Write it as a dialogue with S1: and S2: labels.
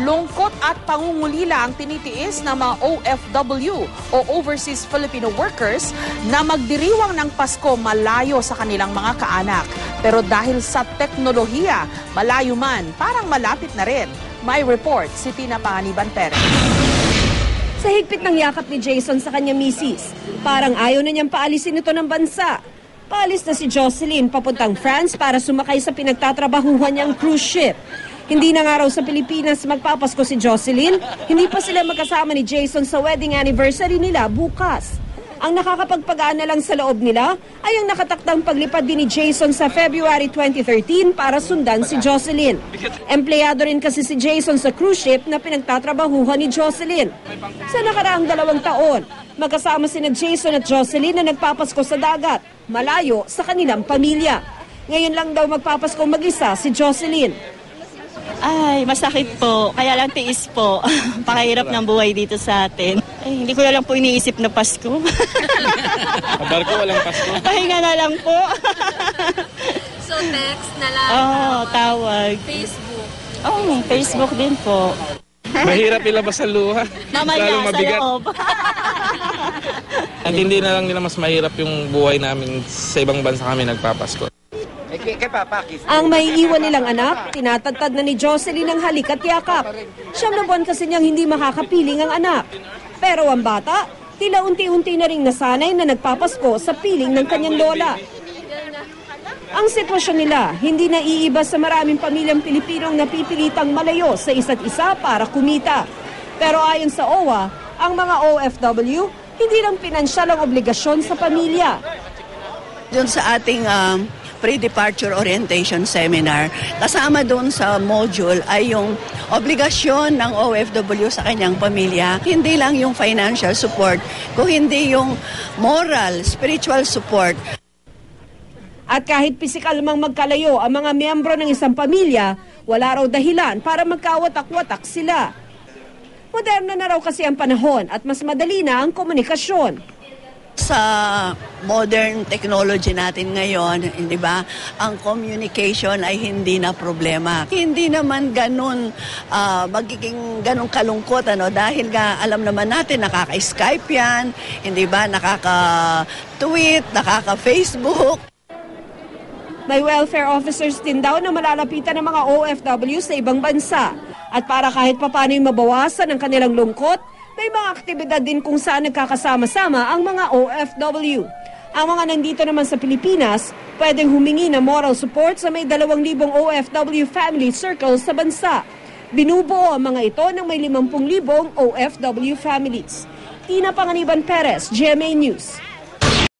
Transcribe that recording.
S1: lungkot at pangungulila ang tinitiis ng mga OFW o Overseas Filipino Workers na magdiriwang ng Pasko malayo sa kanilang mga kaanak. Pero dahil sa teknolohiya, malayo man, parang malapit na rin. May report si Tina Panganiban Perez.
S2: Sa higpit ng yakap ni Jason sa kanya misis, parang ayaw na niyang paalisin ito ng bansa. Paalis na si Jocelyn papuntang France para sumakay sa pinagtatrabahuhan niyang cruise ship. Hindi na nga raw sa Pilipinas magpapasko si Jocelyn, hindi pa sila magkasama ni Jason sa wedding anniversary nila bukas. Ang nakakapagpagaan na lang sa loob nila ay ang nakataktang paglipad din ni Jason sa February 2013 para sundan si Jocelyn. Empleyado rin kasi si Jason sa cruise ship na pinagtatrabahuhan ni Jocelyn. Sa nakaraang 2 taon, magkasama sina Jason at Jocelyn na nagpapasko sa dagat, malayo sa kanilang pamilya. Ngayon lang daw magpapasko mag-isa si Jocelyn.
S3: Ay, masakit po. Kaya lang tiis po. Pakahirap ng buhay dito sa atin. Ay, hindi ko na lang po iniisip na Pasko.
S4: Barko, walang Pasko.
S3: Pahinga na lang po.
S5: So, text na lang.
S3: Oo, tawag.
S5: Facebook.
S3: Oo, Facebook din po.
S4: Mahirap ilabas sa luha.
S3: Mamaya
S4: Lalo
S3: sa
S4: mabigat.
S3: loob.
S4: At hindi na lang nila mas mahirap yung buhay namin sa ibang bansa kami nagpapasko.
S2: Ang may iwan nilang anak, tinatagtad na ni Jocelyn ang halik at yakap. 9 buwan kasi niyang hindi makakapiling ang anak. Pero ang bata, tila unti-unti na ring nasanay na nagpapasko sa piling ng kanyang lola. Ang sitwasyon nila, hindi na iiba sa maraming pamilyang Pilipinong napipilitang malayo sa isa't isa para kumita. Pero ayon sa OWA, ang mga OFW, hindi lang pinansyal ang obligasyon sa pamilya.
S6: Doon sa ating pre-departure orientation seminar, kasama doon sa module ay yung obligasyon ng OFW sa kanyang pamilya. Hindi lang yung financial support, kung hindi yung moral, spiritual support.
S2: At kahit pisikal mang magkalayo ang mga miyembro ng isang pamilya, wala raw dahilan para magkawatak-watak sila. Moderno na raw kasi ang panahon at mas madali na ang komunikasyon.
S6: Sa modern technology natin ngayon, di ba, ang communication ay hindi na problema. Hindi naman ganun magiging ganun kalungkot, dahil nga alam naman natin nakaka-Skype yan, hindi ba, nakaka-tweet, nakaka-Facebook.
S2: May welfare officers din daw na malalapitan ng mga OFW sa ibang bansa. At para kahit papano mabawasan ang kanilang lungkot, may mga aktibidad din kung saan nagkakasama-sama ang mga OFW. Ang mga nandito naman sa Pilipinas, pwedeng humingi ng moral support sa may 2,000 OFW family circles sa bansa. Binubuo ang mga ito ng may 50,000 OFW families. Tina Panganiban Perez, GMA News.